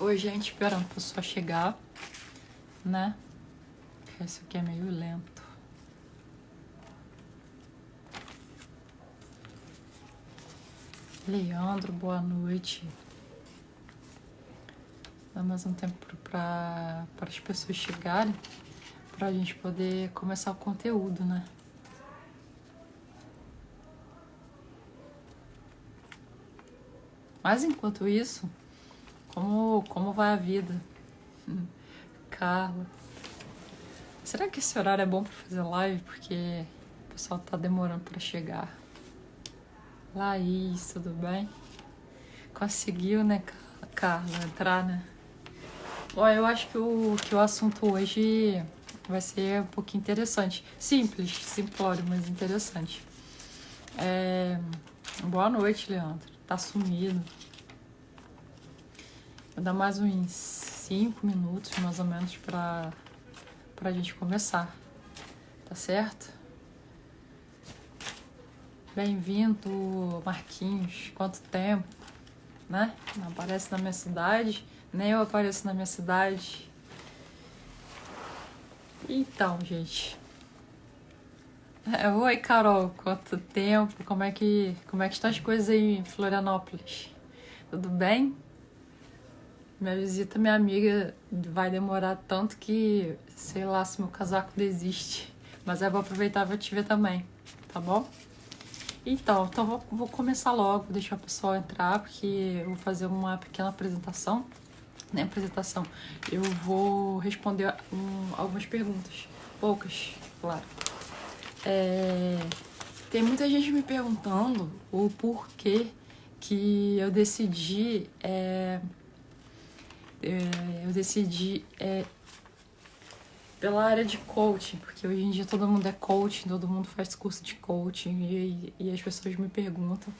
Hoje a gente esperando a pessoa chegar, né? Esse aqui é meio lento. Leandro, boa noite. Dá mais um tempo para as pessoas chegarem, para a gente poder começar o conteúdo, né? Mas enquanto isso, como vai a vida? Carla. Será que esse horário é bom para fazer live? Porque o pessoal tá demorando para chegar. Laís, tudo bem? Conseguiu, né, Carla, entrar, né? Ó, eu acho que o assunto hoje vai ser um pouquinho interessante. Simples, simplório, mas interessante. Boa noite, Leandro. Tá sumido. Vou dar mais uns 5 minutos, mais ou menos, pra gente começar. Tá certo? Bem-vindo, Marquinhos. Quanto tempo, né? Não aparece na minha cidade, nem eu apareço na minha cidade. Então, gente. Oi, Carol. Quanto tempo? Como é que estão as coisas aí em Florianópolis? Tudo bem? Minha visita, minha amiga, vai demorar tanto que, sei lá, se meu casaco desiste. Mas eu vou aproveitar e vou te ver também, tá bom? Então vou começar logo, vou deixar o pessoal entrar, porque eu vou fazer uma pequena apresentação. Nem apresentação, eu vou responder algumas perguntas, poucas, claro. Tem muita gente me perguntando o porquê que eu decidi pela área de coaching, porque hoje em dia todo mundo é coaching, todo mundo faz curso de coaching e as pessoas me perguntam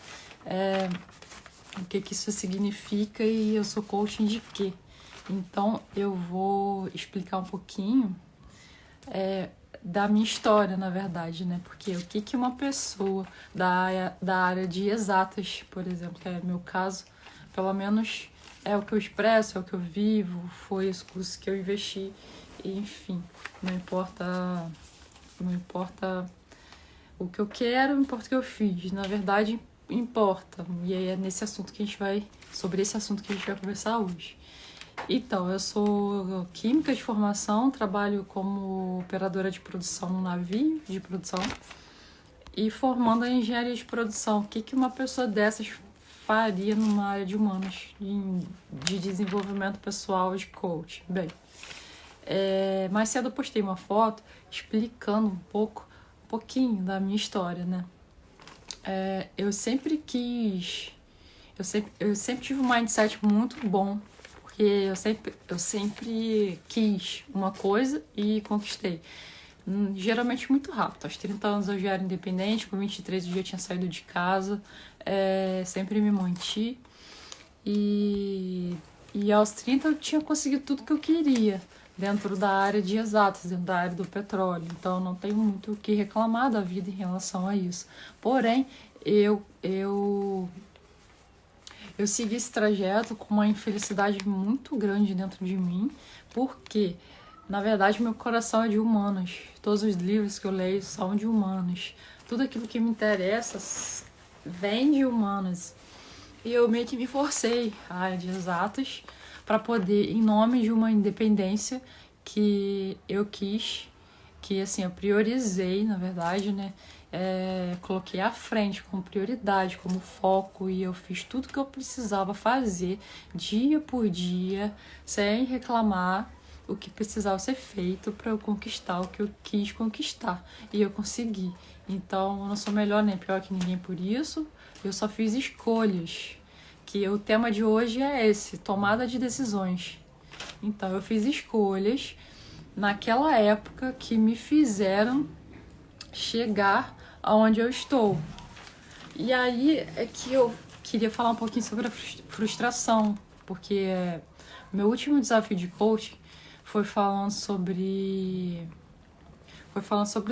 o que isso significa e eu sou coaching de quê? Então eu vou explicar um pouquinho da minha história, na verdade, né? Porque o que uma pessoa da área de exatas, por exemplo, que é meu caso, pelo menos é o que eu expresso, é o que eu vivo, foi os cursos que eu investi, e, enfim, não importa o que eu quero, não importa o que eu fiz, na verdade importa, e aí é sobre esse assunto que a gente vai conversar hoje. Então, eu sou química de formação, trabalho como operadora de produção no navio de produção e formando a engenharia de produção. O que uma pessoa dessas faria numa área de humanos, de desenvolvimento pessoal, de coach? Bem, mais cedo eu postei uma foto explicando um pouquinho da minha história, né? Eu sempre tive um mindset muito bom, porque eu sempre quis uma coisa e conquistei. Geralmente muito rápido. Aos 30 anos eu já era independente, com 23 eu já tinha saído de casa, sempre me manti. E aos 30 eu tinha conseguido tudo que eu queria dentro da área de exatas, dentro da área do petróleo. Então não tenho muito o que reclamar da vida em relação a isso. Porém, eu segui esse trajeto com uma infelicidade muito grande dentro de mim, porque, na verdade, meu coração é de humanas. Todos os livros que eu leio são de humanas. Tudo aquilo que me interessa vem de humanas. E eu meio que me forcei a área de exatas para poder, em nome de uma independência que eu quis, que assim, eu priorizei, na verdade, né? Coloquei à frente como prioridade, como foco, e eu fiz tudo que eu precisava fazer dia por dia, sem reclamar o que precisava ser feito para eu conquistar o que eu quis conquistar, e eu consegui. Então eu não sou melhor nem pior que ninguém por isso, eu só fiz escolhas, que o tema de hoje é esse, tomada de decisões. Então eu fiz escolhas naquela época que me fizeram chegar aonde eu estou. E aí é que eu queria falar um pouquinho sobre a frustração, porque meu último desafio de coaching foi falando sobre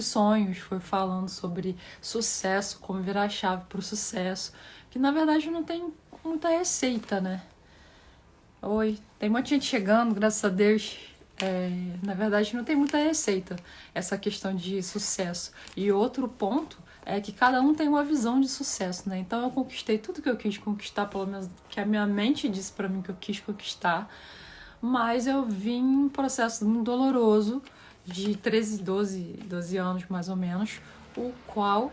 sonhos, foi falando sobre sucesso, como virar a chave para o sucesso, que na verdade não tem muita receita, né? Oi, tem muita gente chegando, graças a Deus. Na verdade, não tem muita receita essa questão de sucesso. E outro ponto é que cada um tem uma visão de sucesso, né? Então eu conquistei tudo que eu quis conquistar, pelo menos que a minha mente disse pra mim que eu quis conquistar. Mas eu vim um processo muito doloroso de 13, 12 anos mais ou menos, o qual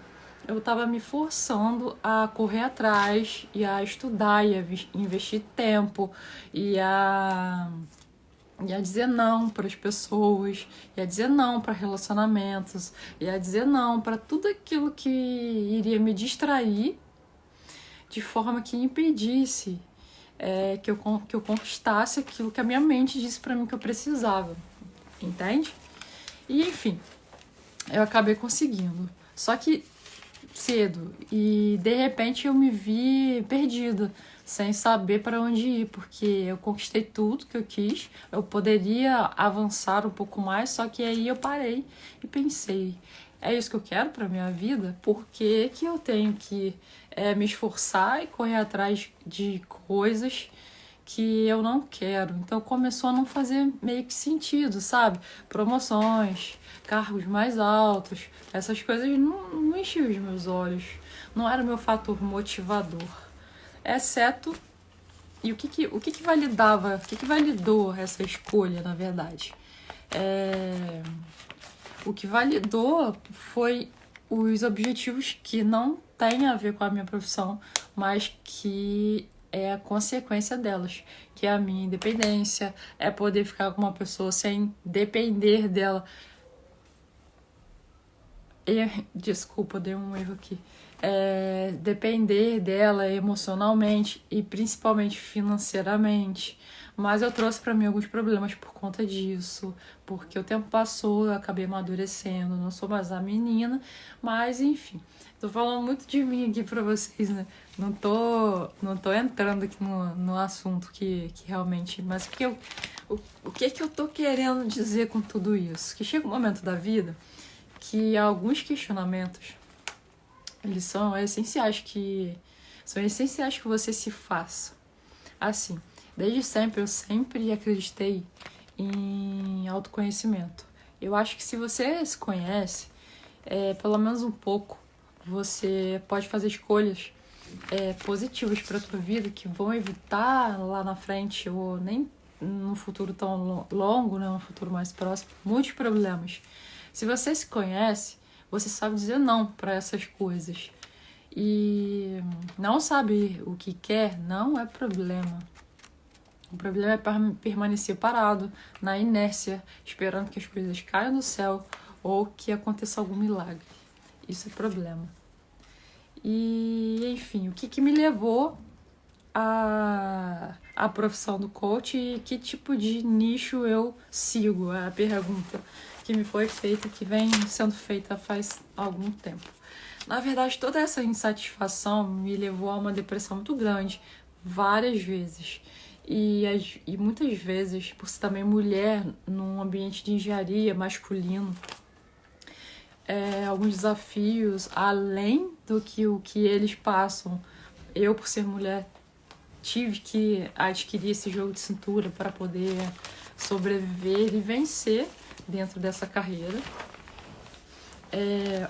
eu estava me forçando a correr atrás e a estudar e a investir tempo e a dizer não para as pessoas, e a dizer não para relacionamentos, e a dizer não para tudo aquilo que iria me distrair de forma que impedisse que eu conquistasse aquilo que a minha mente disse para mim que eu precisava, entende? E enfim, eu acabei conseguindo. Só que cedo e de repente eu me vi perdida, sem saber para onde ir, porque eu conquistei tudo que eu quis, eu poderia avançar um pouco mais, só que aí eu parei e pensei, é isso que eu quero para minha vida? Por que que eu tenho que me esforçar e correr atrás de coisas que eu não quero? Então começou a não fazer meio que sentido, sabe? Promoções, cargos mais altos, essas coisas não enchiam os meus olhos. Não era o meu fator motivador. Exceto. E o que validava, o que validou essa escolha, na verdade? O que validou foi os objetivos que não têm a ver com a minha profissão, mas que é a consequência delas, que é a minha independência, é poder ficar com uma pessoa sem depender dela. Desculpa, dei um erro aqui. Depender dela emocionalmente e principalmente financeiramente. Mas eu trouxe para mim alguns problemas por conta disso, porque o tempo passou, eu acabei amadurecendo, não sou mais a menina, mas enfim. Tô falando muito de mim aqui pra vocês, né? Não tô entrando aqui no assunto que realmente. Mas o que eu tô querendo dizer com tudo isso? Que chega um momento da vida que alguns questionamentos eles são essenciais que você se faça. Assim, desde sempre eu sempre acreditei em autoconhecimento. Eu acho que se você se conhece, pelo menos um pouco, você pode fazer escolhas positivas para a tua vida que vão evitar lá na frente ou nem no futuro tão longo, né, no futuro mais próximo, muitos problemas. Se você se conhece, você sabe dizer não para essas coisas. E não saber o que quer não é problema. O problema é permanecer parado, na inércia, esperando que as coisas caiam do céu ou que aconteça algum milagre. Isso é problema. E, enfim, o que me levou à profissão do coach e que tipo de nicho eu sigo? É a pergunta que me foi feita, que vem sendo feita faz algum tempo. Na verdade, toda essa insatisfação me levou a uma depressão muito grande, várias vezes. E muitas vezes, por ser também mulher, num ambiente de engenharia masculino, alguns desafios, além do que o que eles passam, eu, por ser mulher, tive que adquirir esse jogo de cintura para poder sobreviver e vencer dentro dessa carreira.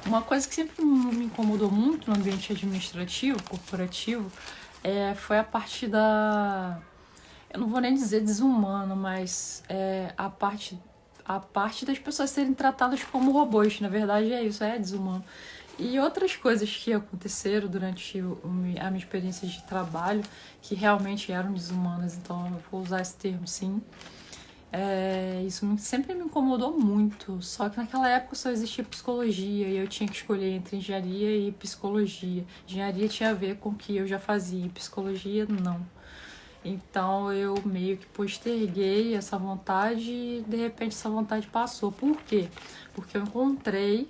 Uma coisa que sempre me incomodou muito no ambiente administrativo, corporativo, foi a parte da... Eu não vou nem dizer desumano, mas a parte das pessoas serem tratadas como robôs. Na verdade é isso, é desumano. E outras coisas que aconteceram durante a minha experiência de trabalho, que realmente eram desumanas, então eu vou usar esse termo sim. Isso sempre me incomodou muito, só que naquela época só existia psicologia e eu tinha que escolher entre engenharia e psicologia. Engenharia tinha a ver com o que eu já fazia, e psicologia não. Então eu meio que posterguei essa vontade e de repente essa vontade passou. Por quê? Porque eu encontrei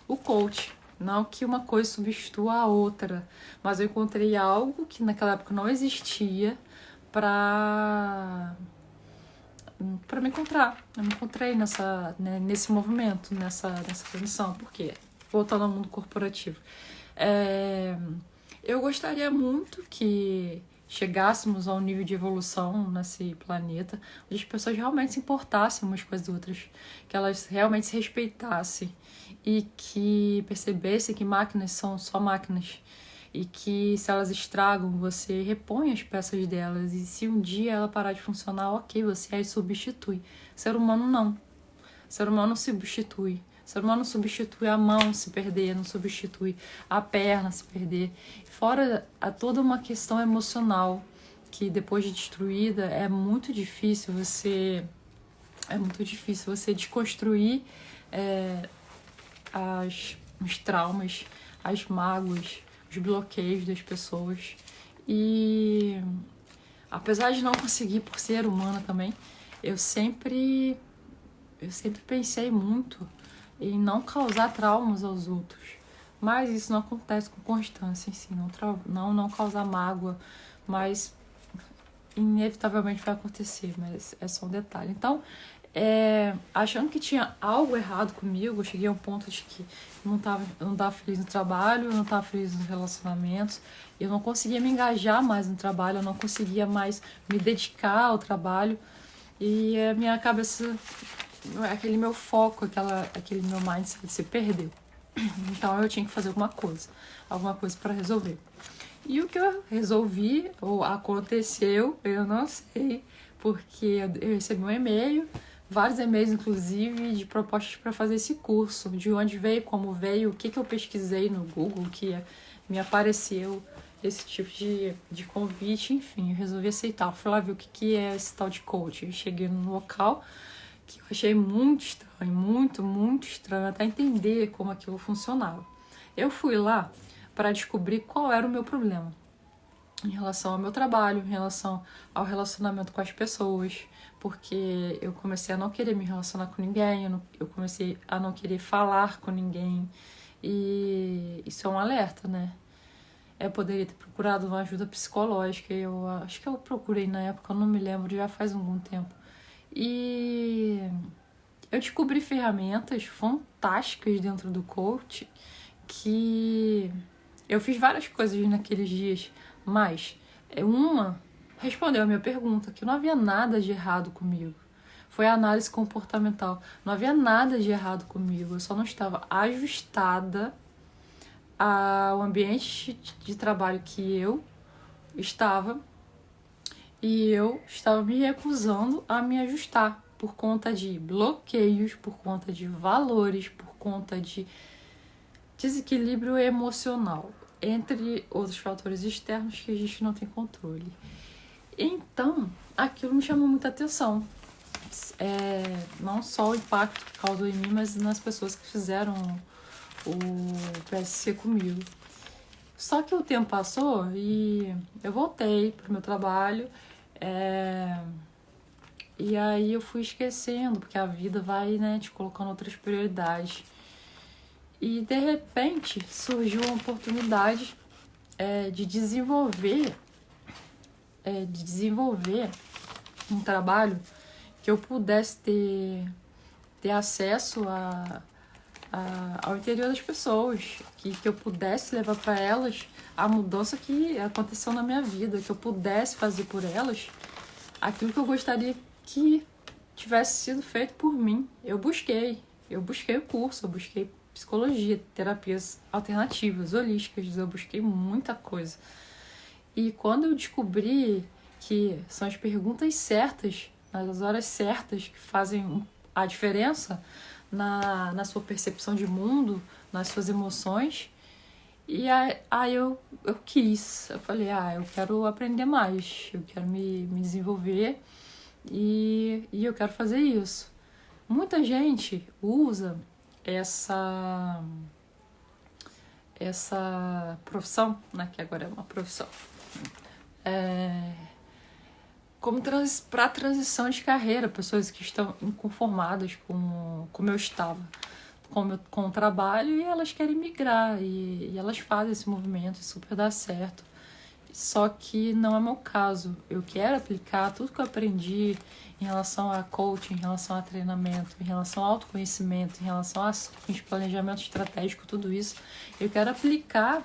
o coach. Não que uma coisa substitua a outra, mas eu encontrei algo que naquela época não existia para me encontrar. Eu me encontrei nesse movimento, nessa transição. Por quê? Voltando ao mundo corporativo. Eu gostaria muito que chegássemos a um nível de evolução nesse planeta, onde as pessoas realmente se importassem umas com as outras, que elas realmente se respeitassem e que percebessem que máquinas são só máquinas e que se elas estragam, você repõe as peças delas e se um dia ela parar de funcionar, ok, você aí substitui. Ser humano não. Ser humano não substitui. Ser humano não substitui a mão se perder, não substitui a perna se perder. Fora toda uma questão emocional que depois de destruída é muito difícil você desconstruir os traumas, as mágoas, os bloqueios das pessoas. E apesar de não conseguir por ser humana também, eu sempre pensei muito em não causar traumas aos outros. Mas isso não acontece com constância em si, não causar mágoa, mas inevitavelmente vai acontecer, mas é só um detalhe. Então, achando que tinha algo errado comigo, eu cheguei a um ponto de que eu não tava feliz no trabalho, eu não estava feliz nos relacionamentos, eu não conseguia me engajar mais no trabalho, eu não conseguia mais me dedicar ao trabalho, e a minha cabeça, aquele meu foco, aquele meu mindset se perdeu. Então eu tinha que fazer alguma coisa para resolver. E o que eu resolvi, ou aconteceu, eu não sei, porque eu recebi um e-mail, vários e-mails inclusive, de propostas para fazer esse curso, de onde veio, como veio, o que eu pesquisei no Google, que me apareceu esse tipo de convite, enfim, eu resolvi aceitar. Eu fui lá ver o que é esse tal de coach. Eu cheguei no local que eu achei muito estranho, muito estranho, até entender como aquilo funcionava. Eu fui lá para descobrir qual era o meu problema em relação ao meu trabalho, em relação ao relacionamento com as pessoas, porque eu comecei a não querer me relacionar com ninguém, eu comecei a não querer falar com ninguém, e isso é um alerta, né? Eu poderia ter procurado uma ajuda psicológica, eu acho que eu procurei na época, eu não me lembro, já faz algum tempo. E eu descobri ferramentas fantásticas dentro do coach, que eu fiz várias coisas naqueles dias, mas uma respondeu a minha pergunta, que não havia nada de errado comigo. Foi a análise comportamental. Não havia nada de errado comigo, eu só não estava ajustada ao ambiente de trabalho que eu estava, e eu estava me recusando a me ajustar por conta de bloqueios, por conta de valores, por conta de desequilíbrio emocional, entre outros fatores externos que a gente não tem controle. Então, aquilo me chamou muita atenção. Não só o impacto que causou em mim, mas nas pessoas que fizeram o PSC comigo. Só que o tempo passou e eu voltei pro meu trabalho, e aí eu fui esquecendo, porque a vida vai, né, te colocando outras prioridades. E de repente surgiu uma oportunidade de desenvolver um trabalho que eu pudesse ter acesso ao interior das pessoas, que eu pudesse levar para elas a mudança que aconteceu na minha vida, que eu pudesse fazer por elas aquilo que eu gostaria que tivesse sido feito por mim. Eu busquei o curso, eu busquei psicologia, terapias alternativas, holísticas, eu busquei muita coisa. E quando eu descobri que são as perguntas certas, nas horas certas, que fazem a diferença na sua percepção de mundo, nas suas emoções, e aí eu quis, eu falei, eu quero aprender mais, eu quero me desenvolver e eu quero fazer isso. Muita gente usa essa profissão, né, que agora é uma profissão, como para transição de carreira, pessoas que estão inconformadas com como eu estava, com o trabalho, e elas querem migrar, e elas fazem esse movimento, e super dá certo. Só que não é meu caso. Eu quero aplicar tudo que eu aprendi em relação a coaching, em relação a treinamento, em relação ao autoconhecimento, em relação a ações, planejamento estratégico, tudo isso. Eu quero aplicar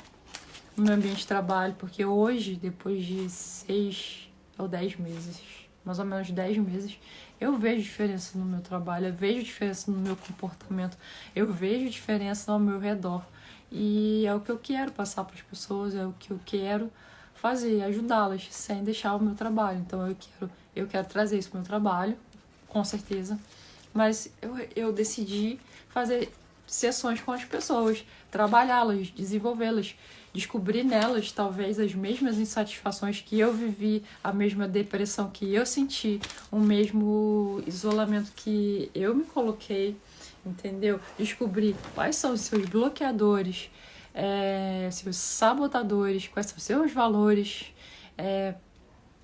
no meu ambiente de trabalho, porque hoje, depois de 6 ou 10 meses, mais ou menos 10 meses, eu vejo diferença no meu trabalho, eu vejo diferença no meu comportamento, eu vejo diferença ao meu redor. E é o que eu quero passar para as pessoas, é o que eu quero fazer, ajudá-las, sem deixar o meu trabalho. Então eu quero trazer isso para o meu trabalho, com certeza. Mas eu decidi fazer sessões com as pessoas, trabalhá-las, desenvolvê-las, descobrir nelas talvez as mesmas insatisfações que eu vivi, a mesma depressão que eu senti, o mesmo isolamento que eu me coloquei, entendeu? Descobrir quais são os seus bloqueadores, seus sabotadores, quais são os seus valores,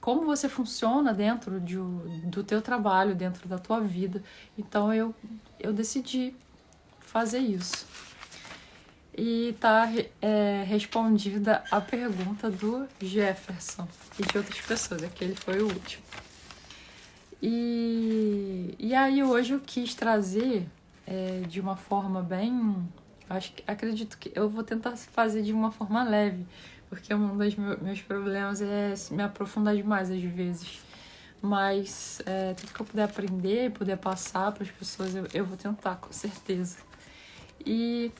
como você funciona dentro do teu trabalho, dentro da tua vida. Então eu decidi fazer isso. E tá respondida a pergunta do Jefferson e de outras pessoas, aquele foi o último. E aí hoje eu quis trazer de uma forma bem... acredito que eu vou tentar fazer de uma forma leve, porque um dos meus problemas é me aprofundar demais às vezes. Mas tudo que eu puder aprender, puder passar para as pessoas, eu vou tentar, com certeza. E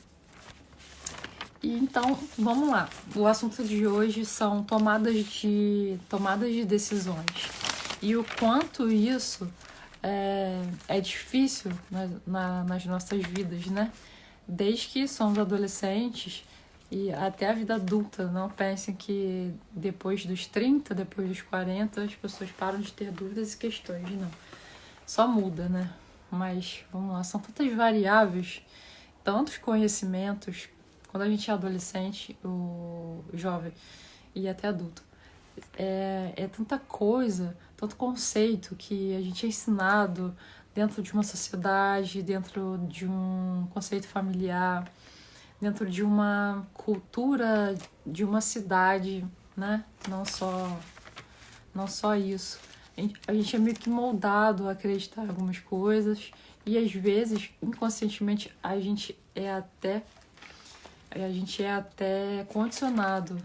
então, vamos lá. O assunto de hoje são tomadas de decisões. E o quanto isso é difícil nas nossas vidas, né? Desde que somos adolescentes e até a vida adulta. Não pensem que depois dos 30, depois dos 40, as pessoas param de ter dúvidas e questões. Não. Só muda, né? Mas, vamos lá, são tantas variáveis, tantos conhecimentos, quando a gente é adolescente, o jovem e até adulto. É tanta coisa, tanto conceito que a gente é ensinado dentro de uma sociedade, dentro de um conceito familiar, dentro de uma cultura de uma cidade, né? Não só isso. A gente é meio que moldado a acreditar em algumas coisas e às vezes, inconscientemente, a gente é até condicionado.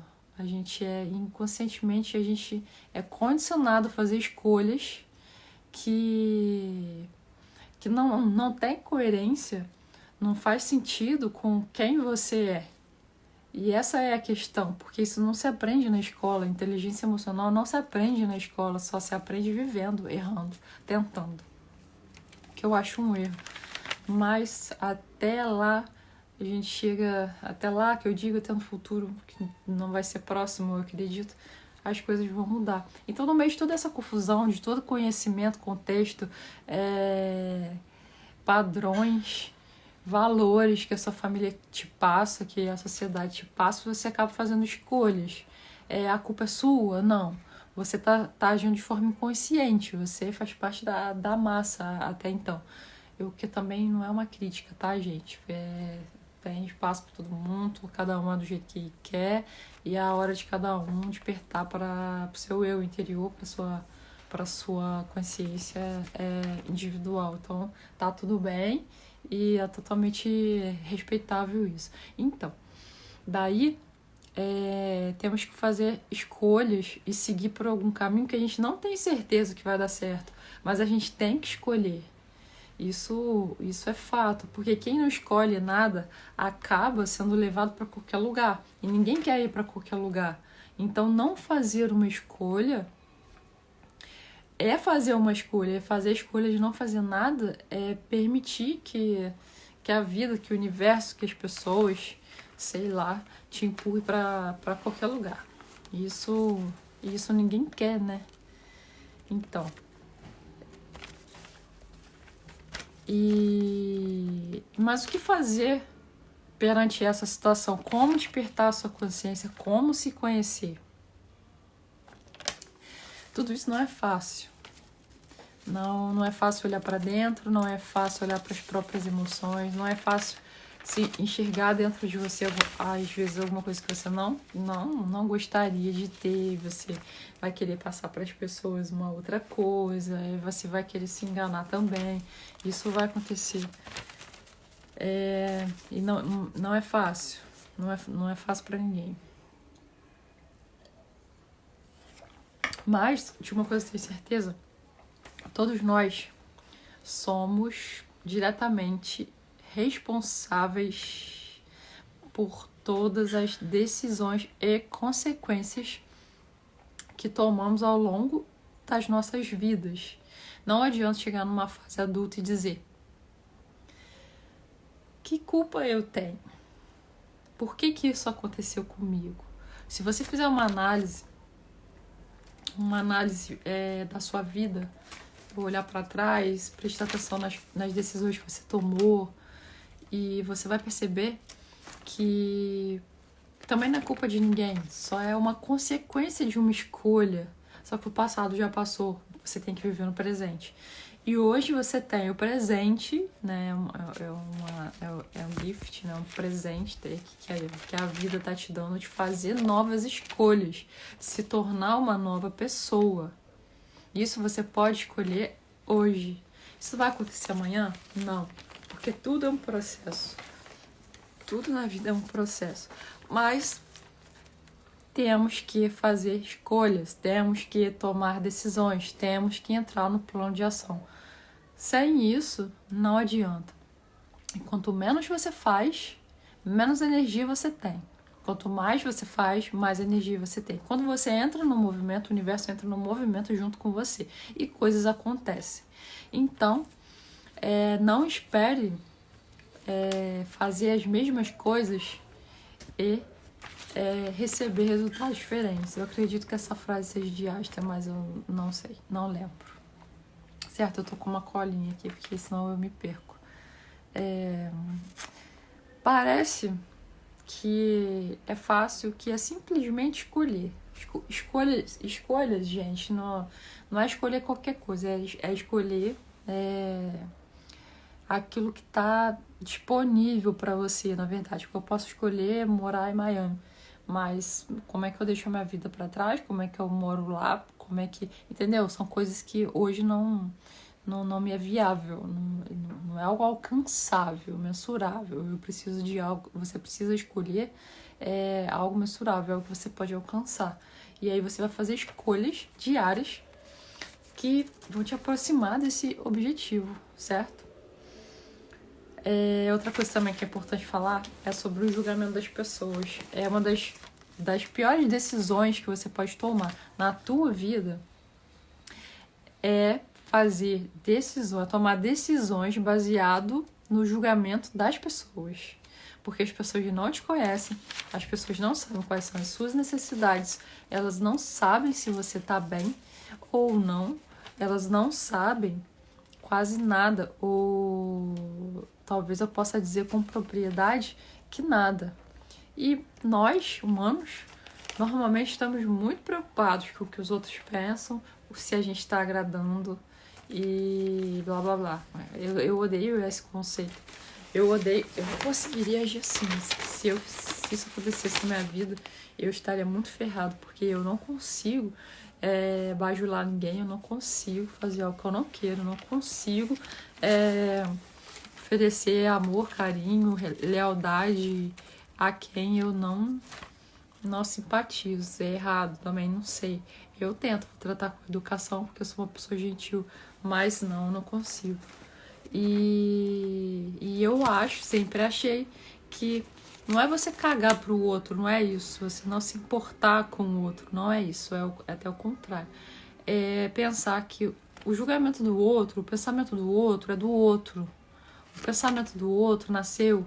Inconscientemente, a gente é condicionado a fazer escolhas que não tem coerência, não faz sentido com quem você é. E essa é a questão, porque isso não se aprende na escola. Inteligência emocional não se aprende na escola, só se aprende vivendo, errando, tentando. Que eu acho um erro. Mas até lá, a gente chega, até lá, que eu digo, até no futuro, que não vai ser próximo, eu acredito, as coisas vão mudar. Então, no meio de toda essa confusão, de todo conhecimento, contexto, padrões, valores que a sua família te passa, que a sociedade te passa, você acaba fazendo escolhas. A culpa é sua? Não. Você tá agindo de forma inconsciente, você faz parte da massa até então. O que também não é uma crítica, tá, gente? Tem espaço para todo mundo, cada um é do jeito que quer, e é a hora de cada um despertar para o seu eu interior, para sua consciência individual. Então, tá tudo bem e é totalmente respeitável isso. Então, daí temos que fazer escolhas e seguir por algum caminho que a gente não tem certeza que vai dar certo, mas a gente tem que escolher. Isso é fato, porque quem não escolhe nada acaba sendo levado para qualquer lugar. E ninguém quer ir para qualquer lugar. Então, não fazer uma escolha é fazer uma escolha. É fazer a escolha de não fazer nada, é permitir que a vida, que o universo, que as pessoas, sei lá, te empurre para qualquer lugar. Isso ninguém quer, né? Então... Mas o que fazer perante essa situação? Como despertar a sua consciência? Como se conhecer? Tudo isso não é fácil. Não é fácil olhar para dentro, não é fácil olhar para as próprias emoções, não é fácil se enxergar dentro de você, às vezes, alguma coisa que você não gostaria de ter, você vai querer passar para as pessoas uma outra coisa, você vai querer se enganar também, isso vai acontecer. E não é fácil, não é fácil para ninguém. Mas, de uma coisa eu tenho certeza, todos nós somos diretamente responsáveis por todas as decisões e consequências que tomamos ao longo das nossas vidas. Não adianta chegar numa fase adulta e dizer: que culpa eu tenho? Por que isso aconteceu comigo? Se você fizer uma análise da sua vida, olhar para trás, prestar atenção nas decisões que você tomou, e você vai perceber que também não é culpa de ninguém, só é uma consequência de uma escolha. Só que o passado já passou, você tem que viver no presente. E hoje você tem o presente, né? É um gift, né? Um presente que a vida tá te dando de fazer novas escolhas, de se tornar uma nova pessoa. Isso você pode escolher hoje. Isso vai acontecer amanhã? Não. Porque tudo é um processo. Tudo na vida é um processo. Mas temos que fazer escolhas, temos que tomar decisões, temos que entrar no plano de ação. Sem isso, não adianta. E quanto menos você faz, menos energia você tem. Quanto mais você faz, mais energia você tem. Quando você entra no movimento, o universo entra no movimento junto com você. E coisas acontecem. Então, não espere fazer as mesmas coisas e receber resultados diferentes. Eu acredito que essa frase seja de Einstein, mas eu não sei, não lembro. Certo, eu tô com uma colinha aqui, porque senão eu me perco. Parece que é fácil, que é simplesmente escolher. Escolhas, gente, não é escolher qualquer coisa, é escolher aquilo que está disponível para você, na verdade. Porque eu posso escolher morar em Miami, mas como é que eu deixo a minha vida para trás? Como é que eu moro lá? Como é que... Entendeu? São coisas que hoje não me é viável, não é algo alcançável, mensurável. Eu preciso de algo, você precisa escolher algo mensurável, algo que você pode alcançar. E aí você vai fazer escolhas diárias que vão te aproximar desse objetivo, certo? Outra coisa também que é importante falar é sobre o julgamento das pessoas. É uma das piores decisões que você pode tomar na tua vida, tomar decisões baseado no julgamento das pessoas. Porque as pessoas não te conhecem, as pessoas não sabem quais são as suas necessidades, elas não sabem se você está bem ou não, elas não sabem quase nada, ou talvez eu possa dizer com propriedade que nada. E nós, humanos, normalmente estamos muito preocupados com o que os outros pensam, se a gente está agradando e blá blá blá. Eu odeio esse conceito. Eu não conseguiria agir assim. Se isso acontecesse na minha vida, eu estaria muito ferrado, porque eu não consigo bajular ninguém, eu não consigo fazer algo que eu não quero, eu não consigo oferecer amor, carinho, lealdade a quem eu não simpatizo. É errado também, não sei. Eu tento tratar com educação, porque eu sou uma pessoa gentil, mas não consigo. E eu sempre achei que não é você cagar pro outro, não é isso. Você não se importar com o outro, não é isso. É até o contrário. É pensar que o julgamento do outro, o pensamento do outro é do outro. O pensamento do outro nasceu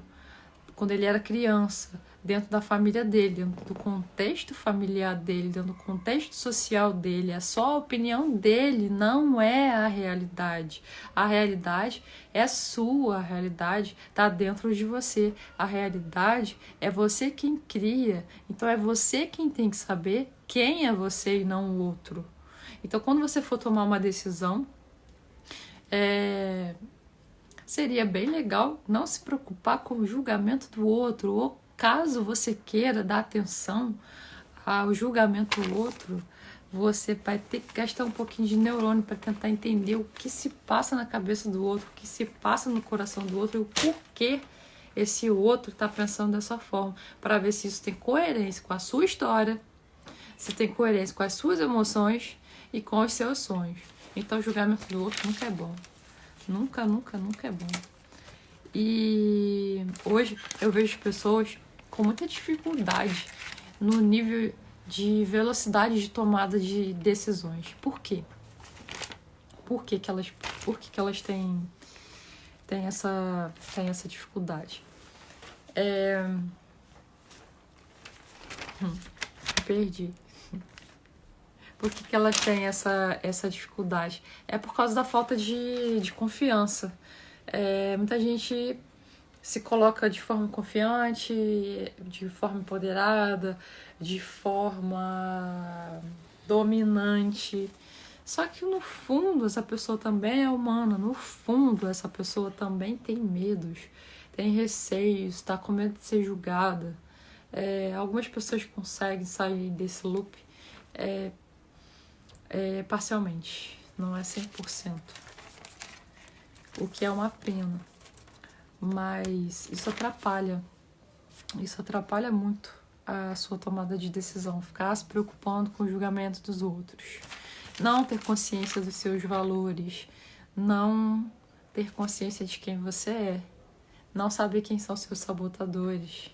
quando ele era criança, dentro da família dele, dentro do contexto familiar dele, dentro do contexto social dele. É só a opinião dele, não é a realidade. A realidade é sua, a realidade está dentro de você. A realidade é você quem cria, então é você quem tem que saber quem é você e não o outro. Então, quando você for tomar uma decisão, seria bem legal não se preocupar com o julgamento do outro, ou caso você queira dar atenção ao julgamento do outro, você vai ter que gastar um pouquinho de neurônio para tentar entender o que se passa na cabeça do outro, o que se passa no coração do outro e o porquê esse outro está pensando dessa forma, para ver se isso tem coerência com a sua história, se tem coerência com as suas emoções e com os seus sonhos. Então, o julgamento do outro nunca é bom. Nunca, nunca, nunca é bom. E hoje eu vejo pessoas com muita dificuldade no nível de velocidade de tomada de decisões. Por quê? Por que elas têm essa dificuldade? Perdi. Por que elas têm essa dificuldade? É por causa da falta de confiança. Muita gente se coloca de forma confiante, de forma empoderada, de forma dominante. Só que no fundo essa pessoa também é humana, no fundo essa pessoa também tem medos, tem receios, está com medo de ser julgada. Algumas pessoas conseguem sair desse loop parcialmente, não é 100%, o que é uma pena, mas isso atrapalha muito a sua tomada de decisão, ficar se preocupando com o julgamento dos outros, não ter consciência dos seus valores, não ter consciência de quem você é, não saber quem são seus sabotadores,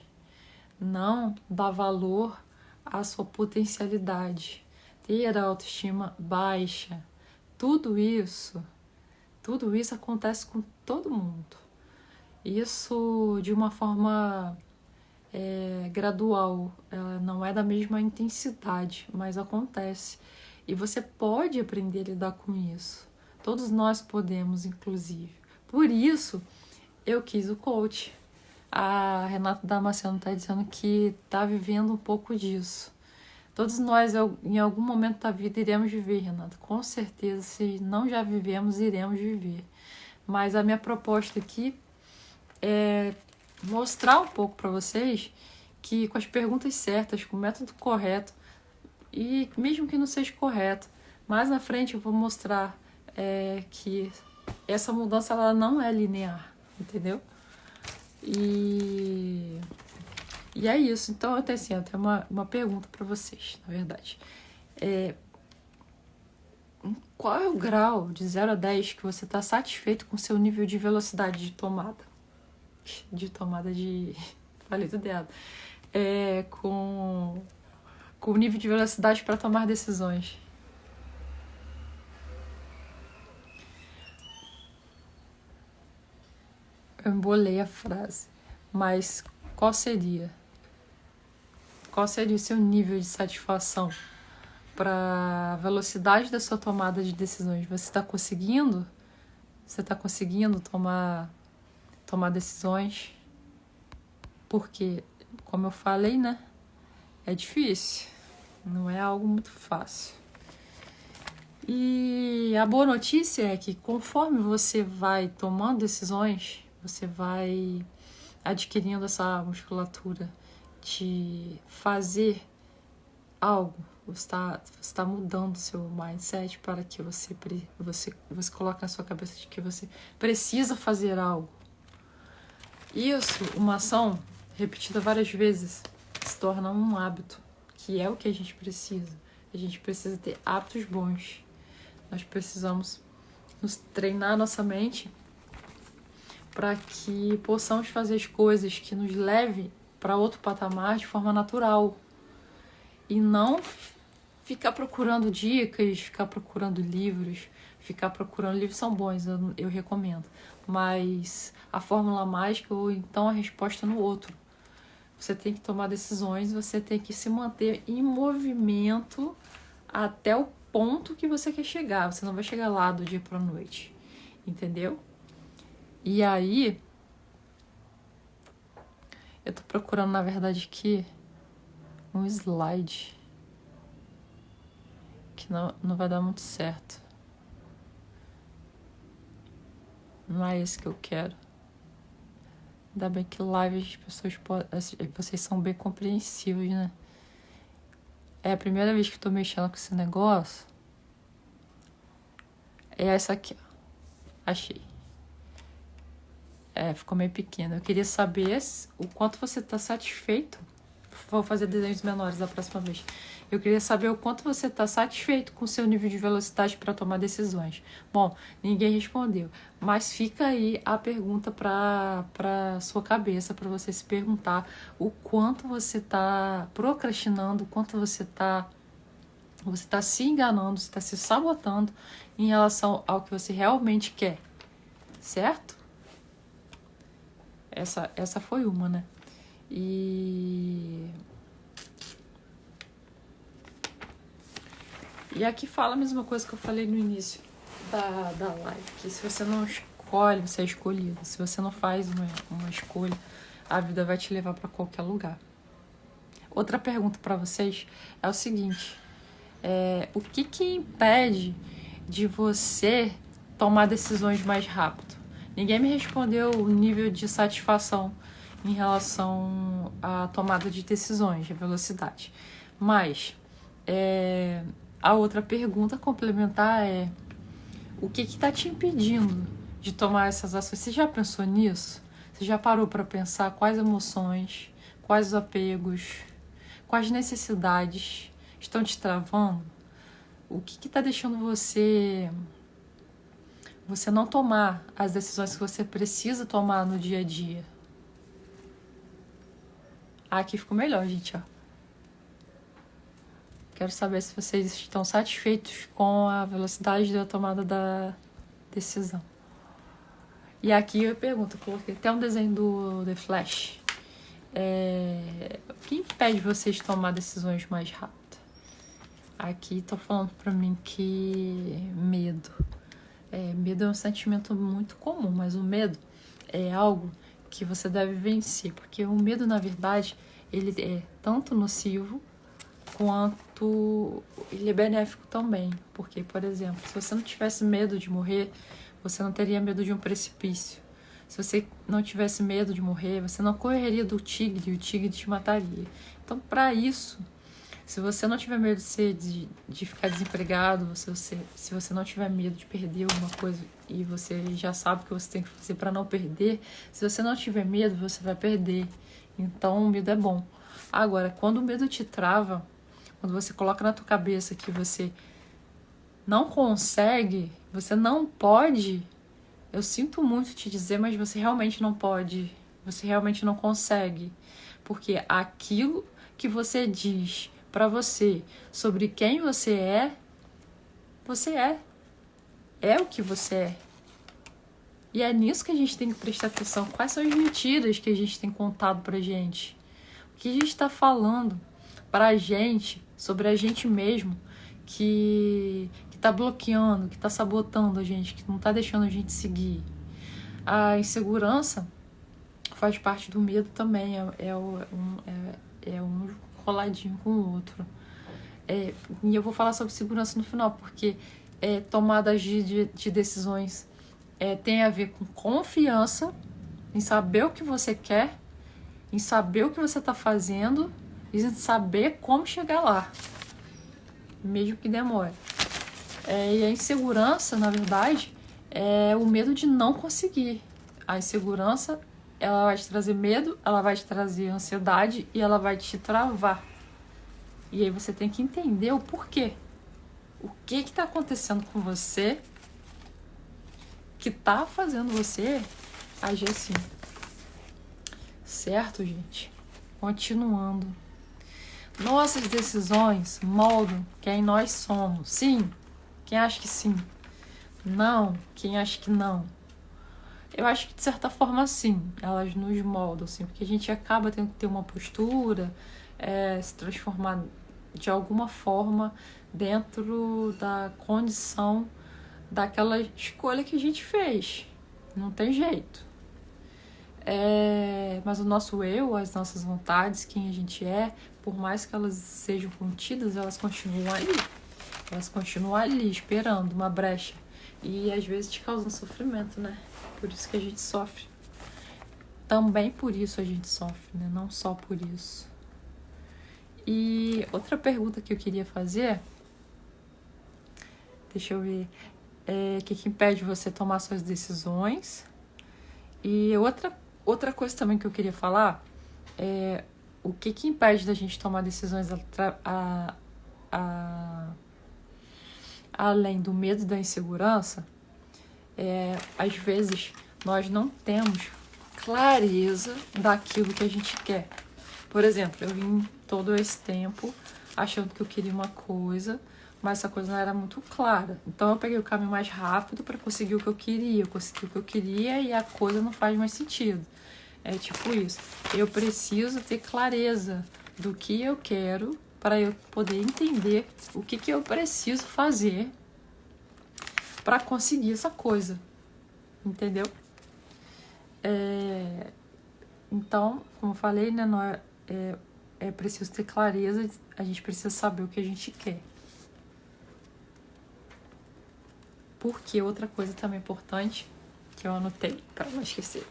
não dar valor à sua potencialidade, ter a autoestima baixa. Tudo isso acontece com todo mundo. Isso de uma forma gradual, ela não é da mesma intensidade, mas acontece. E você pode aprender a lidar com isso. Todos nós podemos, inclusive. Por isso, eu quis o coach. A Renata Damasceno está dizendo que está vivendo um pouco disso. Todos nós, em algum momento da vida, iremos viver, Renata. Com certeza, se não já vivemos, iremos viver. Mas a minha proposta aqui é mostrar um pouco para vocês que com as perguntas certas, com o método correto, e mesmo que não seja correto, mais na frente eu vou mostrar que essa mudança ela não é linear, entendeu? E é isso. Então, eu tenho uma pergunta para vocês, na verdade. Qual é o grau de 0 a 10 que você está satisfeito com o seu nível de velocidade de tomada? Falei tudo errado. Com o nível de velocidade para tomar decisões. Eu embolei a frase. Mas qual seria? Qual seria o seu nível de satisfação para a velocidade da sua tomada de decisões? Você está conseguindo? Você está conseguindo tomar decisões? Porque, como eu falei, né? É difícil. Não é algo muito fácil. E a boa notícia é que conforme você vai tomando decisões, você vai adquirindo essa musculatura de fazer algo. Você está mudando o seu mindset para que você coloque na sua cabeça de que você precisa fazer algo. Isso, uma ação repetida várias vezes, se torna um hábito, que é o que a gente precisa. A gente precisa ter hábitos bons. Nós precisamos nos treinar nossa mente para que possamos fazer as coisas que nos levem para outro patamar de forma natural. E não ficar procurando dicas, ficar procurando livros. Ficar procurando livros são bons, eu recomendo. Mas a fórmula mágica ou então a resposta no outro. Você tem que tomar decisões, você tem que se manter em movimento até o ponto que você quer chegar. Você não vai chegar lá do dia para a noite. Entendeu? E aí, eu tô procurando, na verdade, aqui um slide que não vai dar muito certo. Não é esse que eu quero. Ainda bem que live as pessoas vocês são bem compreensivos, né? É a primeira vez que eu tô mexendo com esse negócio. É essa aqui, ó. Achei. Ficou meio pequeno. Eu queria saber o quanto você tá satisfeito vou fazer desenhos menores da próxima vez. Eu queria saber o quanto você está satisfeito com o seu nível de velocidade para tomar decisões. Bom, ninguém respondeu, mas fica aí a pergunta para sua cabeça, para você se perguntar o quanto você está procrastinando, o quanto você está se enganando, você está se sabotando em relação ao que você realmente quer, certo? Essa foi uma, né? E aqui fala a mesma coisa que eu falei no início da live, que se você não escolhe, você é escolhido. Se você não faz uma escolha, a vida vai te levar para qualquer lugar. Outra pergunta para vocês é o seguinte: o que impede de você tomar decisões mais rápido? Ninguém me respondeu o nível de satisfação em relação à tomada de decisões, a velocidade. Mas a outra pergunta complementar é: o que está te impedindo de tomar essas ações? Você já pensou nisso? Você já parou para pensar quais emoções, quais os apegos, quais necessidades estão te travando? O que está deixando você não tomar as decisões que você precisa tomar no dia a dia? Aqui ficou melhor, gente, ó. Quero saber se vocês estão satisfeitos com a velocidade da tomada da decisão. E aqui eu pergunto, eu coloquei até um desenho do The Flash. O que impede vocês de tomar decisões mais rápido? Aqui estão falando pra mim que medo. Medo é um sentimento muito comum, mas o medo é algo que você deve vencer, porque o medo, na verdade, ele é tanto nocivo quanto ele é benéfico também. Porque, por exemplo, se você não tivesse medo de morrer, você não teria medo de um precipício. Se você não tivesse medo de morrer, você não correria do tigre e o tigre te mataria. Então, para isso, se você não tiver medo de ficar desempregado, se você não tiver medo de perder alguma coisa e você já sabe o que você tem que fazer para não perder, se você não tiver medo, você vai perder. Então, o medo é bom. Agora, quando o medo te trava, quando você coloca na tua cabeça que você não consegue, você não pode, eu sinto muito te dizer, mas você realmente não pode, você realmente não consegue. Porque aquilo que você diz para você sobre quem você é o que você é. E é nisso que a gente tem que prestar atenção. Quais são as mentiras que a gente tem contado pra gente? O que a gente tá falando pra gente, sobre a gente mesmo, que tá bloqueando, que tá sabotando a gente, que não tá deixando a gente seguir. A insegurança faz parte do medo também, é um coladinho com o outro. E eu vou falar sobre segurança no final, porque tomadas de decisões tem a ver com confiança, em saber o que você quer, em saber o que você está fazendo e em saber como chegar lá, mesmo que demore. E a insegurança, na verdade, é o medo de não conseguir. A insegurança, ela vai te trazer medo, ela vai te trazer ansiedade e ela vai te travar. E aí você tem que entender o porquê. O que está acontecendo com você que tá fazendo você agir assim. Certo, gente? Continuando. Nossas decisões moldam quem nós somos. Sim. Quem acha que sim? Não. Quem acha que não? Eu acho que, de certa forma, sim. Elas nos moldam, sim. Porque a gente acaba tendo que ter uma postura, se transformar de alguma forma dentro da condição daquela escolha que a gente fez. Não tem jeito. Mas o nosso eu, as nossas vontades, quem a gente é, por mais que elas sejam contidas, elas continuam ali. Elas continuam ali, esperando uma brecha. E às vezes te causam sofrimento, né? Por isso que a gente sofre. Também por isso a gente sofre, né? Não só por isso. E outra pergunta que eu queria fazer, deixa eu ver, o que impede você tomar suas decisões? E outra coisa também que eu queria falar é o que impede da gente tomar decisões além do medo e da insegurança? Às vezes nós não temos clareza daquilo que a gente quer. Por exemplo, eu vim todo esse tempo achando que eu queria uma coisa, mas essa coisa não era muito clara. Então eu peguei o caminho mais rápido para conseguir o que eu queria. Eu consegui o que eu queria e a coisa não faz mais sentido. É tipo isso. Eu preciso ter clareza do que eu quero para eu poder entender o que eu preciso fazer para conseguir essa coisa. Entendeu? Então, como eu falei, né, é preciso ter clareza, a gente precisa saber o que a gente quer. Porque outra coisa também importante, que eu anotei para não esquecer,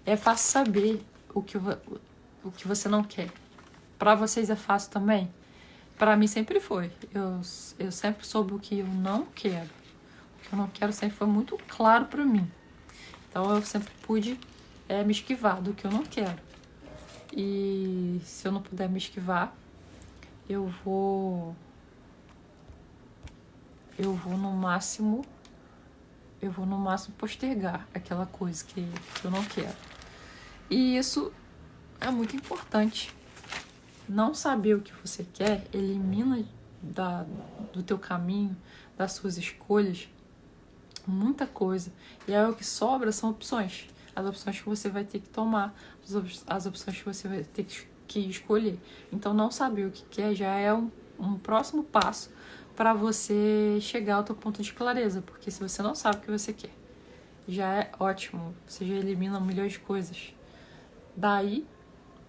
é fácil saber o que você não quer. Para vocês é fácil também? Para mim sempre foi. Eu sempre soube o que eu não quero. O que eu não quero sempre foi muito claro para mim. Então eu sempre pude me esquivar do que eu não quero. E se eu não puder me esquivar, eu vou no máximo postergar aquela coisa que eu não quero. E isso é muito importante. Não saber o que você quer elimina do teu caminho, das suas escolhas, muita coisa. E aí o que sobra são opções. As opções que você vai ter que tomar, as opções que você vai ter que escolher. Então não saber o que quer já é um próximo passo para você chegar ao teu ponto de clareza. Porque se você não sabe o que você quer, já é ótimo. Você já elimina milhões de coisas. Daí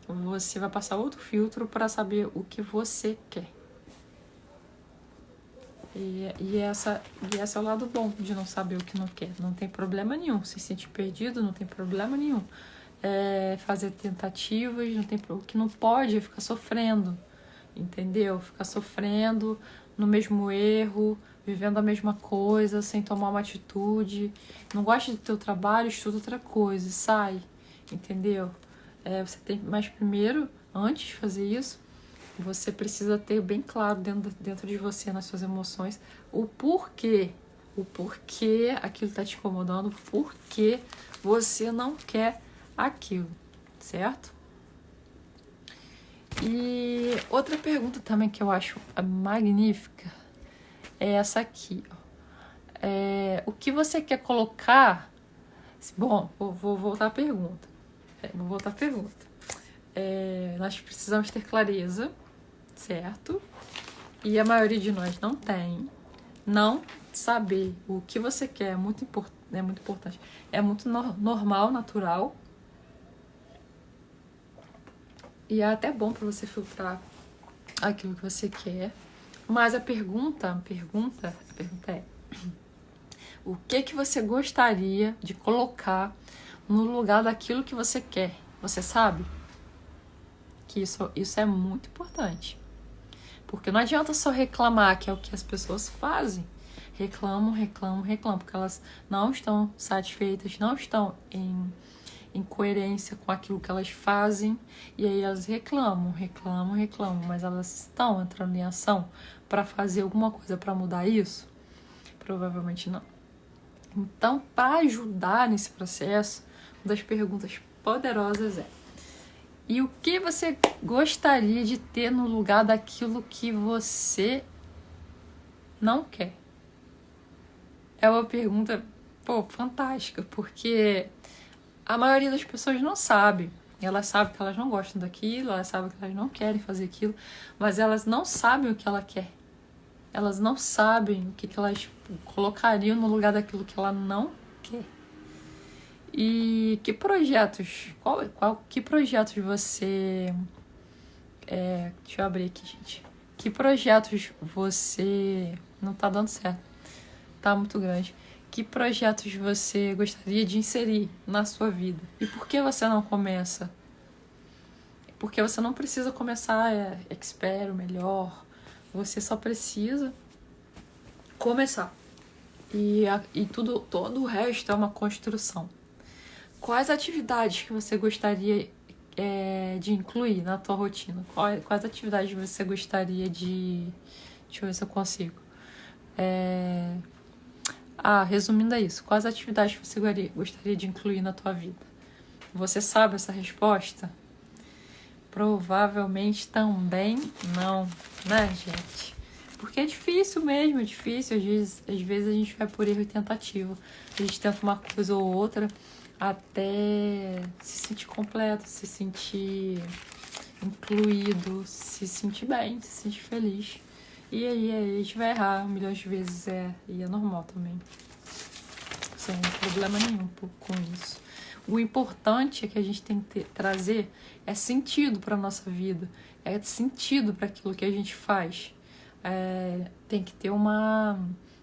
você vai passar outro filtro para saber o que você quer. E esse é o lado bom de não saber o que não quer. Não tem problema nenhum. Se sentir perdido, não tem problema nenhum. Fazer tentativas, o que não pode é ficar sofrendo. Entendeu? Ficar sofrendo no mesmo erro, vivendo a mesma coisa, sem tomar uma atitude. Não gosta do teu trabalho, estuda outra coisa, sai. Entendeu? Você tem, mas primeiro, antes de fazer isso, você precisa ter bem claro dentro de você, nas suas emoções, o porquê aquilo está te incomodando, o porquê você não quer aquilo, certo? E outra pergunta também que eu acho magnífica é essa aqui, ó. O que você quer colocar? Bom, vou voltar à pergunta. Nós precisamos ter clareza, certo? E a maioria de nós não tem. Não saber o que você quer é muito importante. É muito normal, natural. E é até bom para você filtrar aquilo que você quer. Mas a pergunta é: o que você gostaria de colocar no lugar daquilo que você quer? Você sabe? Que isso é muito importante. Porque não adianta só reclamar, que é o que as pessoas fazem. Reclamam, porque elas não estão satisfeitas, não estão em coerência com aquilo que elas fazem. E aí elas reclamam, mas elas estão entrando em ação para fazer alguma coisa para mudar isso? Provavelmente não. Então, para ajudar nesse processo, uma das perguntas poderosas é: e o que você gostaria de ter no lugar daquilo que você não quer? É uma pergunta, fantástica, porque a maioria das pessoas não sabe. Elas sabem que elas não gostam daquilo, elas sabem que elas não querem fazer aquilo, mas elas não sabem o que ela quer. Elas não sabem o que elas colocariam no lugar daquilo que ela não quer. E que projetos? Que projetos você... deixa eu abrir aqui, gente. Que projetos você... Não tá dando certo. Tá muito grande. Que projetos você gostaria de inserir na sua vida? E por que você não começa? Porque você não precisa começar expert, melhor. Você só precisa começar. E todo o resto é uma construção. Quais atividades que você gostaria de incluir na tua rotina? Quais atividades você gostaria de... Deixa eu ver se eu consigo. Resumindo é isso. Quais atividades você gostaria de incluir na tua vida? Você sabe essa resposta? Provavelmente também não, né, gente? Porque é difícil mesmo, é difícil. Às vezes a gente vai por erro e tentativa. A gente tenta uma coisa ou outra até se sentir completo, se sentir incluído, se sentir bem, se sentir feliz. E aí a gente vai errar milhões de vezes, e é normal também. Sem problema nenhum com isso. O importante é que a gente tem que trazer sentido para nossa vida, sentido para aquilo que a gente faz. Tem que ter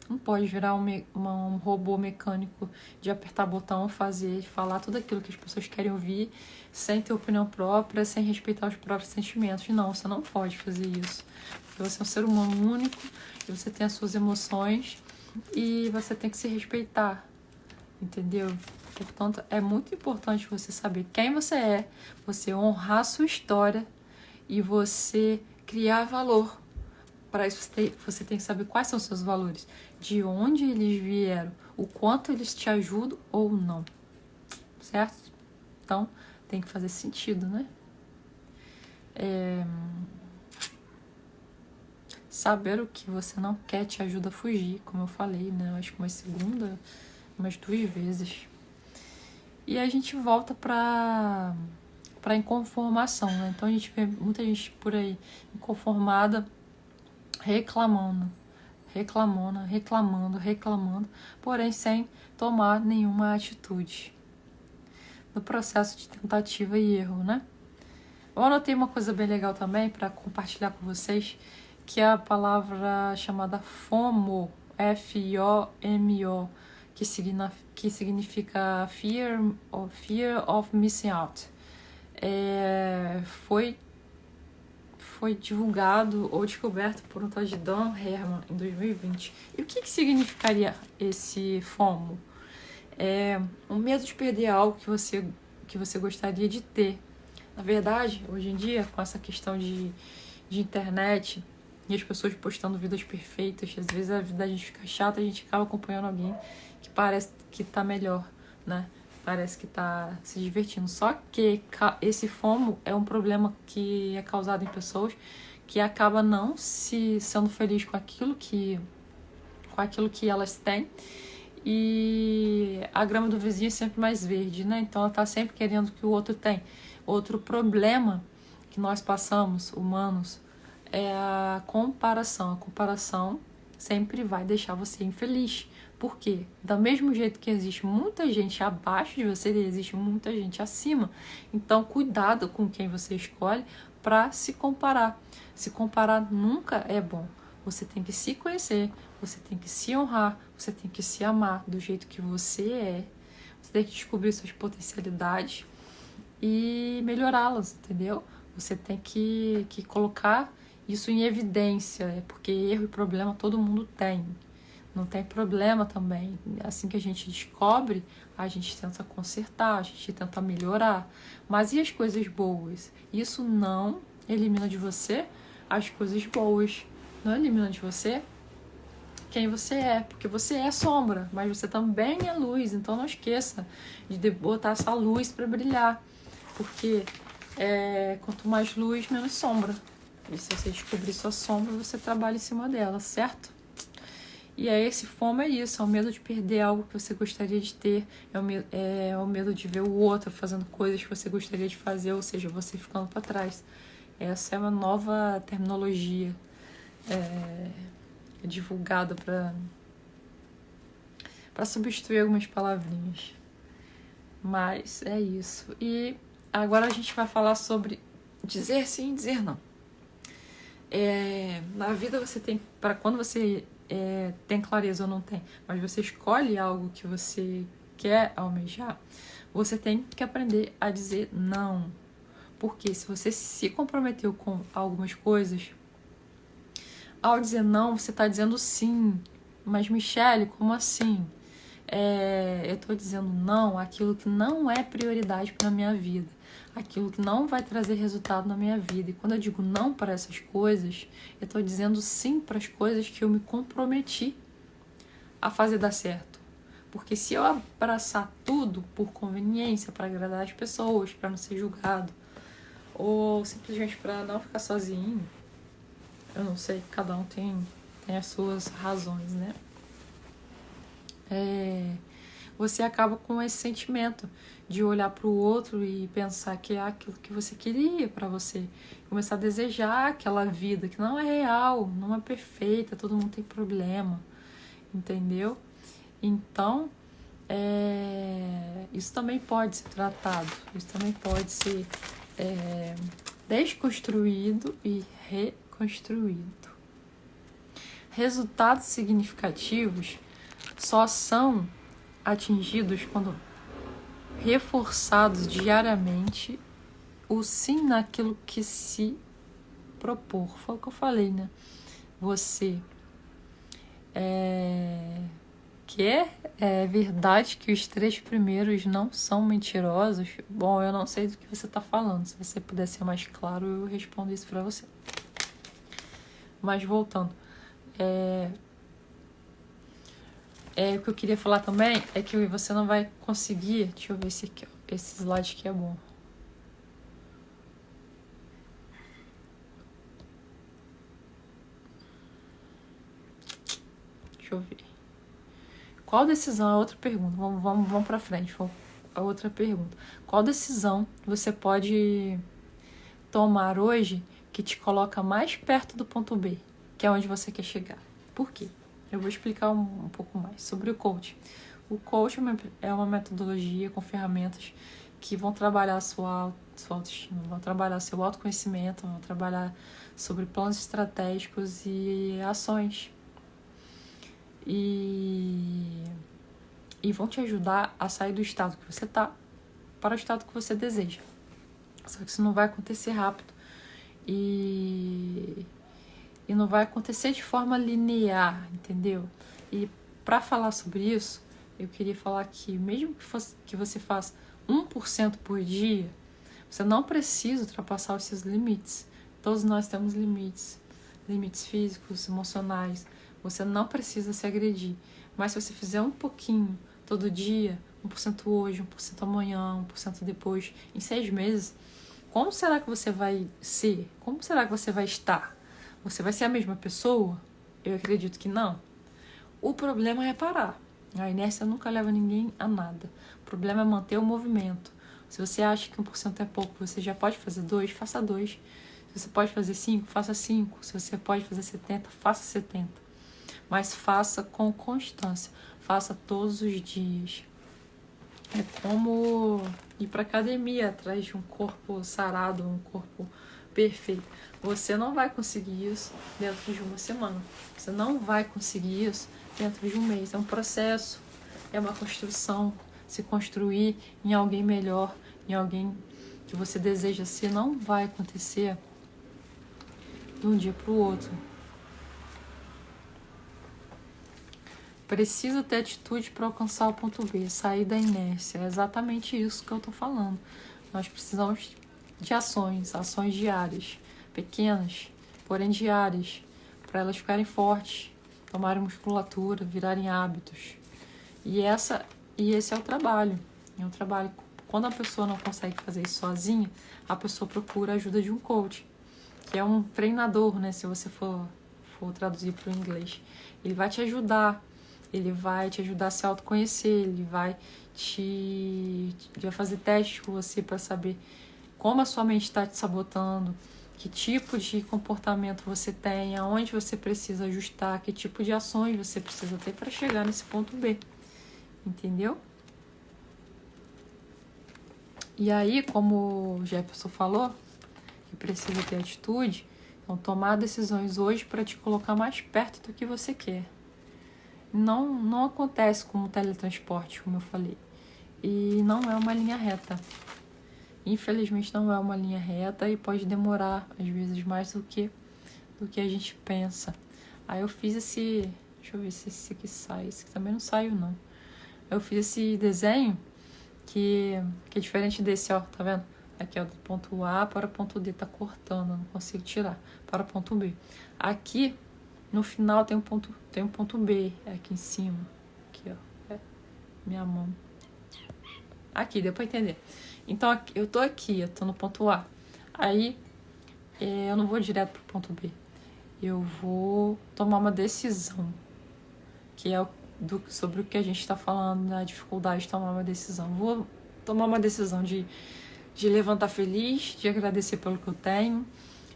não pode virar um robô mecânico de apertar botão, fazer, falar tudo aquilo que as pessoas querem ouvir, sem ter opinião própria, sem respeitar os próprios sentimentos. Não, você não pode fazer isso. Porque você é um ser humano único, e você tem as suas emoções, e você tem que se respeitar, entendeu? Portanto, é muito importante você saber quem você honrar a sua história e você criar valor. Para isso, você tem que saber quais são os seus valores, de onde eles vieram, o quanto eles te ajudam ou não, certo? Então, tem que fazer sentido, né? Saber o que você não quer te ajuda a fugir, como eu falei, né? Eu acho que umas 2 vezes. E a gente volta para inconformação, né? Então a gente vê muita gente por aí inconformada, reclamando, porém sem tomar nenhuma atitude no processo de tentativa e erro, né? Eu anotei uma coisa bem legal também para compartilhar com vocês, que é a palavra chamada FOMO, FOMO, que significa Fear of Missing Out. Foi divulgado ou descoberto por um tal de Dan Herman em 2020. E o que significaria esse FOMO? Um medo de perder algo que você gostaria de ter. Na verdade, hoje em dia, com essa questão de internet e as pessoas postando vidas perfeitas, às vezes a vida da gente fica chata, a gente acaba acompanhando alguém que parece que tá melhor, né? Parece que tá se divertindo. Só que esse FOMO é um problema que é causado em pessoas que acaba não se sendo feliz com aquilo que elas têm. E a grama do vizinho é sempre mais verde, né? Então ela tá sempre querendo o que o outro tem. Outro problema que nós passamos, humanos, é a comparação. A comparação sempre vai deixar você infeliz. Por quê? Do mesmo jeito que existe muita gente abaixo de você, existe muita gente acima. Então, cuidado com quem você escolhe para se comparar. Se comparar nunca é bom. Você tem que se conhecer, você tem que se honrar, você tem que se amar do jeito que você é. Você tem que descobrir suas potencialidades e melhorá-las, entendeu? Você tem que colocar isso em evidência, porque erro e problema todo mundo tem. Não tem problema também. Assim que a gente descobre, a gente tenta consertar, a gente tenta melhorar. Mas e as coisas boas? Isso não elimina de você as coisas boas. Não elimina de você quem você é. Porque você é sombra, mas você também é luz. Então não esqueça de botar essa luz para brilhar. Porque quanto mais luz, menos sombra. E se você descobrir sua sombra, você trabalha em cima dela, certo? E aí esse FOMO é isso, é o medo de perder algo que você gostaria de ter, é o medo de ver o outro fazendo coisas que você gostaria de fazer, ou seja, você ficando para trás. Essa é uma nova terminologia divulgada para substituir algumas palavrinhas. Mas é isso. E agora a gente vai falar sobre dizer sim e dizer não. Na vida você tem, para quando você tem clareza ou não tem, mas você escolhe algo que você quer almejar, você tem que aprender a dizer não. Porque se você se comprometeu com algumas coisas, ao dizer não, você está dizendo sim. Mas, Michele, como assim? Eu estou dizendo não àquilo que não é prioridade para a minha vida. aquilo que não vai trazer resultado na minha vida. E quando eu digo não para essas coisas, eu estou dizendo sim para as coisas que eu me comprometi a fazer dar certo. Porque se eu abraçar tudo por conveniência, para agradar as pessoas, para não ser julgado, ou simplesmente para não ficar sozinho, eu não sei, cada um tem as suas razões, né? Você acaba com esse sentimento de olhar para o outro e pensar que é aquilo que você queria para você. Começar a desejar aquela vida que não é real, não é perfeita, todo mundo tem problema, entendeu? Então, isso também pode ser tratado, isso também pode ser desconstruído e reconstruído. Resultados significativos só são atingidos quando reforçados diariamente o sim naquilo que se propor. Foi o que eu falei, né? Você quer, é verdade que os 3 primeiros não são mentirosos? Bom, eu não sei do que você está falando. Se você puder ser mais claro, eu respondo isso para você. Mas voltando, o que eu queria falar também é que você não vai conseguir... Deixa eu ver esse aqui, ó. Esse slide aqui é bom. Deixa eu ver. Qual decisão? É outra pergunta. Vamos pra frente. A outra pergunta. Qual decisão você pode tomar hoje que te coloca mais perto do ponto B, que é onde você quer chegar? Por quê? Eu vou explicar um pouco mais sobre o coaching. O coaching é uma metodologia com ferramentas que vão trabalhar a sua autoestima, vão trabalhar seu autoconhecimento, vão trabalhar sobre planos estratégicos e ações. E vão te ajudar a sair do estado que você está para o estado que você deseja. Só que isso não vai acontecer rápido. E não vai acontecer de forma linear, entendeu? E para falar sobre isso, eu queria falar que mesmo que você faça 1% por dia, você não precisa ultrapassar os seus limites. Todos nós temos limites físicos, emocionais. Você não precisa se agredir. Mas se você fizer um pouquinho todo dia, 1% hoje, 1% amanhã, 1% depois, em 6 meses, como será que você vai ser? Como será que você vai estar? Você vai ser a mesma pessoa? Eu acredito que não. O problema é parar. A inércia nunca leva ninguém a nada. O problema é manter o movimento. Se você acha que 1% é pouco, você já pode fazer 2, faça 2. Se você pode fazer 5, faça 5. Se você pode fazer 70, faça 70. Mas faça com constância. Faça todos os dias. É como ir para academia atrás de um corpo sarado, um corpo perfeito. Você não vai conseguir isso dentro de uma semana. Você não vai conseguir isso dentro de um mês. É um processo, é uma construção. Se construir em alguém melhor, em alguém que você deseja ser, não vai acontecer de um dia para o outro. Precisa ter atitude para alcançar o ponto B, sair da inércia. É exatamente isso que eu estou falando. Nós precisamos de ações diárias, pequenas, porém diárias, para elas ficarem fortes, tomarem musculatura, virarem hábitos. E esse é o trabalho. É um trabalho. Quando a pessoa não consegue fazer isso sozinha, a pessoa procura a ajuda de um coach, que é um treinador, né? Se você for traduzir para o inglês, ele vai te ajudar. Ele vai te ajudar a se autoconhecer, ele vai fazer testes com você para saber como a sua mente está te sabotando, que tipo de comportamento você tem, aonde você precisa ajustar, que tipo de ações você precisa ter para chegar nesse ponto B, entendeu? E aí, como o Jefferson falou, que precisa ter atitude, então tomar decisões hoje para te colocar mais perto do que você quer. Não acontece como teletransporte, como eu falei. E não é uma linha reta. Infelizmente não é uma linha reta e pode demorar, às vezes, mais do que a gente pensa. Aí eu fiz esse... Deixa eu ver se esse aqui sai. Esse aqui também não saiu, não. Eu fiz esse desenho que é diferente desse, ó. Tá vendo? Aqui, ó, do ponto A para o ponto D, tá cortando, não consigo tirar. Para o ponto B. Aqui, no final, tem um ponto B, aqui em cima. Aqui, ó, minha mão. Aqui, deu pra entender. Então, aqui, eu tô aqui, eu tô no ponto A. Aí, eu não vou direto pro ponto B. Eu vou tomar uma decisão, que é sobre o que a gente tá falando, da dificuldade de tomar uma decisão. Vou tomar uma decisão de levantar feliz, de agradecer pelo que eu tenho,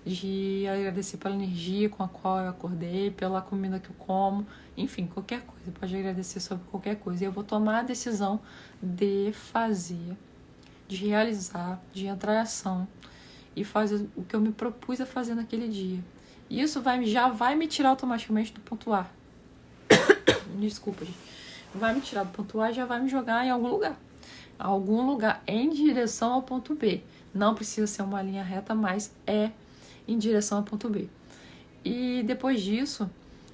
de agradecer pela energia com a qual eu acordei, pela comida que eu como, enfim, qualquer coisa. Pode agradecer sobre qualquer coisa. E eu vou tomar a decisão de fazer, de realizar, de entrar em ação e fazer o que eu me propus a fazer naquele dia. Isso já vai me tirar automaticamente do ponto A. Desculpa, gente. Vai me tirar do ponto A e já vai me jogar em algum lugar em direção ao ponto B. Não precisa ser uma linha reta, mas é em direção ao ponto B. E depois disso,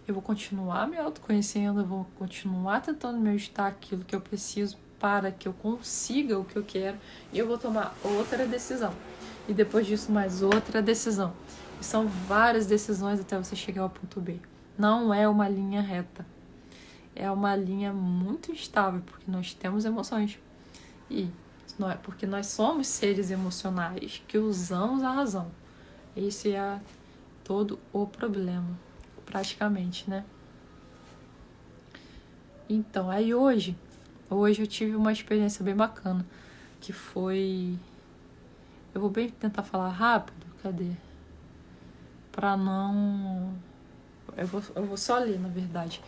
eu vou continuar me autoconhecendo, eu vou continuar tentando me ajustar aquilo que eu preciso para que eu consiga o que eu quero, e eu vou tomar outra decisão. E depois disso, mais outra decisão. E são várias decisões até você chegar ao ponto B. Não é uma linha reta. É uma linha muito instável, porque nós temos emoções. E porque nós somos seres emocionais que usamos a razão. Esse é todo o problema, praticamente, né? Então, aí hoje eu tive uma experiência bem bacana, que foi... Eu vou bem tentar falar rápido, cadê? Pra não... Eu vou só ler, na verdade.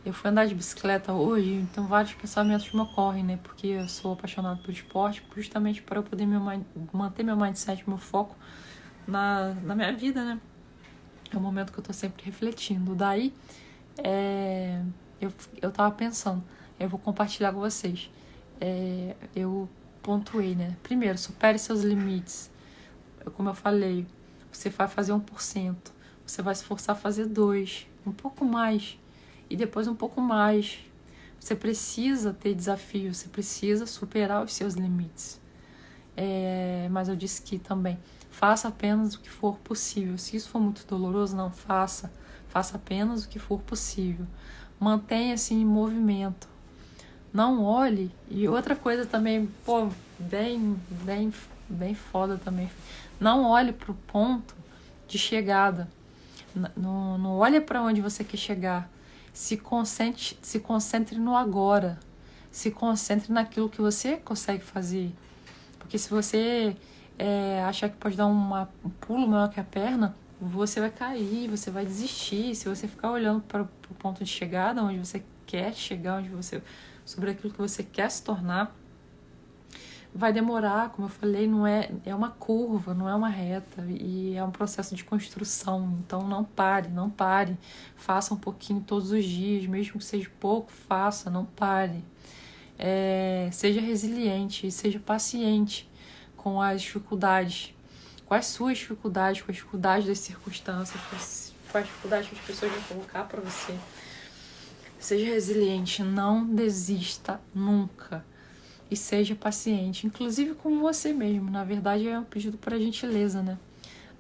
Eu fui andar de bicicleta hoje, então vários pensamentos me ocorrem, né? Porque eu sou apaixonado por esporte, justamente para eu poder manter meu mindset, meu foco na minha vida, né? É um momento que eu tô sempre refletindo. Daí, eu tava pensando, eu vou compartilhar com vocês. Eu pontuei, né? Primeiro, supere seus limites. Como eu falei, você vai fazer 1%, você vai se forçar a fazer 2%, um pouco mais, e depois um pouco mais. Você precisa ter desafio, você precisa superar os seus limites. Mas eu disse que também, faça apenas o que for possível. Se isso for muito doloroso, não faça. Faça apenas o que for possível. Mantenha-se em movimento. Não olhe. E outra coisa também, bem foda também. Não olhe pro ponto de chegada. Não olhe para onde você quer chegar. Se concentre no agora. Se concentre naquilo que você consegue fazer. Porque se você achar que pode dar um pulo maior que a perna, você vai cair, você vai desistir. Se você ficar olhando para o ponto de chegada, onde você quer chegar, sobre aquilo que você quer se tornar, vai demorar, como eu falei, é uma curva, não é uma reta, e é um processo de construção. Então não pare, faça um pouquinho todos os dias, mesmo que seja pouco, faça, não pare. Seja resiliente, seja paciente com as dificuldades, com as suas dificuldades, com as dificuldades das circunstâncias, com as dificuldades que as pessoas vão colocar para você. Seja resiliente, não desista nunca. E seja paciente, inclusive com você mesmo. Na verdade, é um pedido para gentileza, né?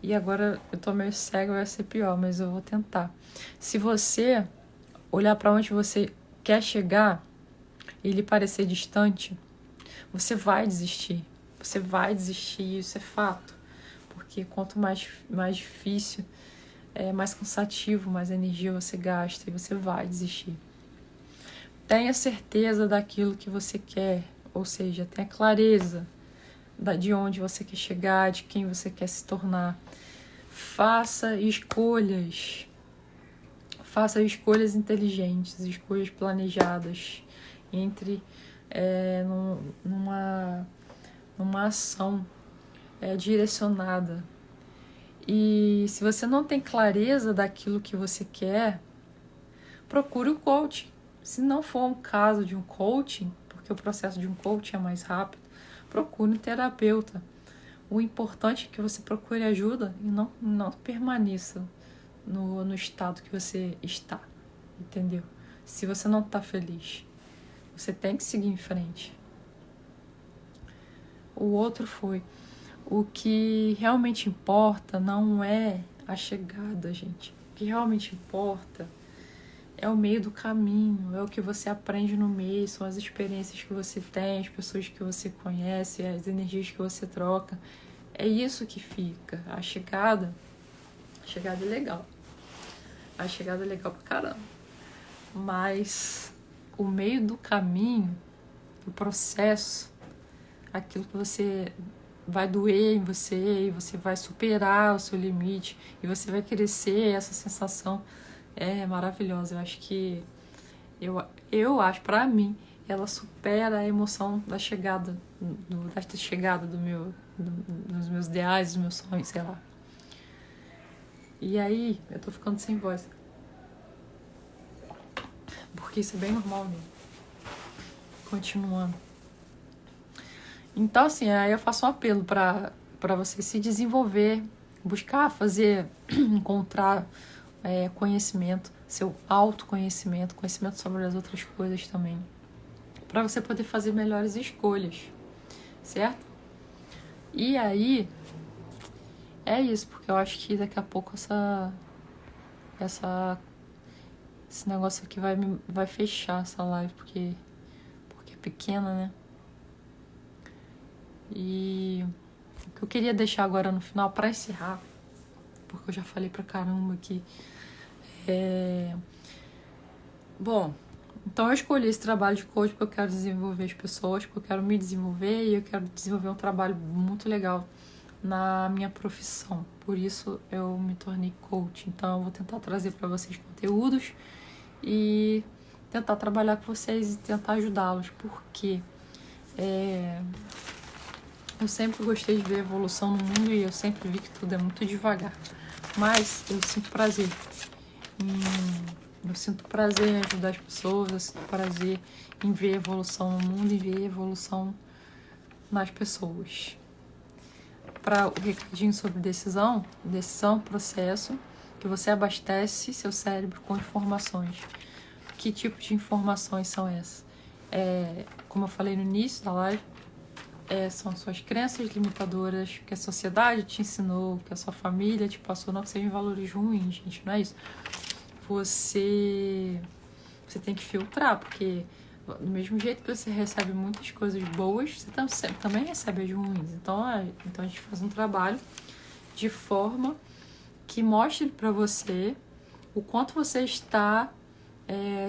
E agora eu tô meio cego, vai ser pior, mas eu vou tentar. Se você olhar para onde você quer chegar e lhe parecer distante, você vai desistir. Você vai desistir, isso é fato. Porque quanto mais difícil, mais cansativo, mais energia você gasta e você vai desistir. Tenha certeza daquilo que você quer. Ou seja, tenha clareza de onde você quer chegar, de quem você quer se tornar. Faça escolhas. Faça escolhas inteligentes, escolhas planejadas. Entre numa ação direcionada. E se você não tem clareza daquilo que você quer, procure o coaching. Se não for um caso de um coaching, porque o processo de um coaching é mais rápido, procure um terapeuta. O importante é que você procure ajuda e não permaneça no estado que você está, entendeu? Se você não está feliz, você tem que seguir em frente. O outro foi: o que realmente importa não é a chegada, gente. O que realmente importa é o meio do caminho, é o que você aprende no meio, são as experiências que você tem, as pessoas que você conhece, as energias que você troca. É isso que fica. A chegada é legal. A chegada é legal pra caramba. Mas o meio do caminho, o processo, aquilo que você vai doer em você e você vai superar o seu limite e você vai crescer, essa sensação é maravilhosa. Eu acho, pra mim, ela supera a emoção da chegada, da chegada dos meus ideais, dos meus sonhos, sei lá. E aí, eu tô ficando sem voz. Porque isso é bem normal mesmo. Continuando. Então, assim, aí eu faço um apelo pra você se desenvolver, buscar fazer, encontrar conhecimento, seu autoconhecimento, conhecimento sobre as outras coisas também, para você poder fazer melhores escolhas, certo? E aí, é isso, porque eu acho que daqui a pouco esse negócio aqui vai fechar essa live, porque é pequena, né? E o que eu queria deixar agora no final, para encerrar, porque eu já falei pra caramba aqui, Bom, então eu escolhi esse trabalho de coach porque eu quero desenvolver as pessoas, porque eu quero me desenvolver e eu quero desenvolver um trabalho muito legal na minha profissão. Por isso eu me tornei coach. Então eu vou tentar trazer para vocês conteúdos e tentar trabalhar com vocês e tentar ajudá-los, porque eu sempre gostei de ver evolução no mundo e eu sempre vi que tudo é muito devagar. Mas eu sinto prazer em ajudar as pessoas, eu sinto prazer em ver evolução no mundo e ver evolução nas pessoas. Para o recadinho sobre decisão, processo, que você abastece seu cérebro com informações. Que tipo de informações são essas? Como eu falei no início da live, são suas crenças limitadoras, que a sociedade te ensinou, que a sua família te passou, não que sejam valores ruins, gente, não é isso. Você tem que filtrar, porque do mesmo jeito que você recebe muitas coisas boas, você também recebe as ruins. Então a gente faz um trabalho de forma que mostre para você o quanto você está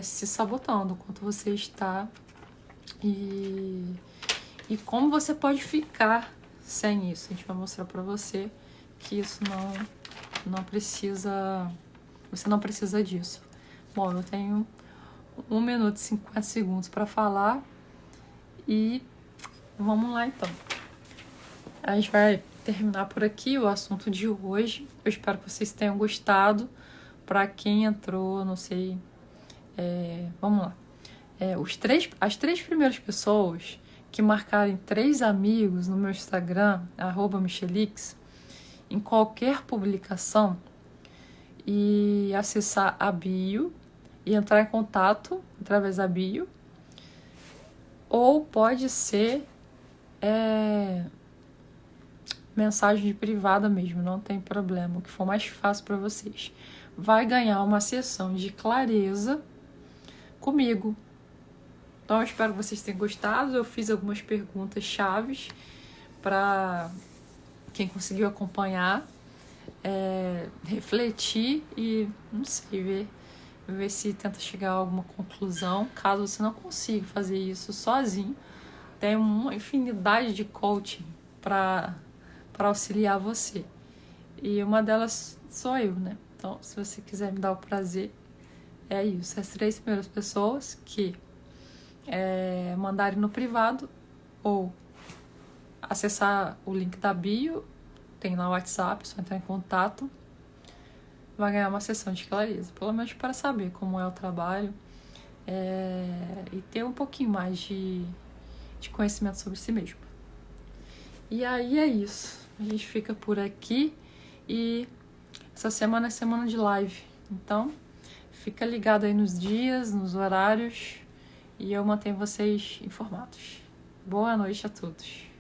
se sabotando, o quanto você está e como você pode ficar sem isso. A gente vai mostrar para você que isso não precisa, você não precisa disso. Bom, eu tenho 1 minuto e 50 segundos para falar e vamos lá então. A gente vai terminar por aqui o assunto de hoje. Eu espero que vocês tenham gostado. Para quem entrou, não sei, vamos lá. As 3 primeiras pessoas que marcarem 3 amigos no meu Instagram, @michelix, em qualquer publicação e acessar a bio e entrar em contato através da bio, ou pode ser mensagem privada mesmo, não tem problema, o que for mais fácil para vocês. Vai ganhar uma sessão de clareza comigo. Então eu espero que vocês tenham gostado. Eu fiz algumas perguntas chaves para quem conseguiu acompanhar, refletir e, não sei, ver se tenta chegar a alguma conclusão. Caso você não consiga fazer isso sozinho, tem uma infinidade de coaching para auxiliar você. E uma delas sou eu, né? Então, se você quiser me dar o prazer, é isso. As 3 primeiras pessoas que mandarem no privado ou acessar o link da bio, tem lá o WhatsApp, só entrar em contato, vai ganhar uma sessão de clareza, pelo menos para saber como é o trabalho e ter um pouquinho mais de conhecimento sobre si mesmo. E aí é isso. A gente fica por aqui e essa semana é semana de live. Então, fica ligado aí nos dias, nos horários e eu mantenho vocês informados. Boa noite a todos.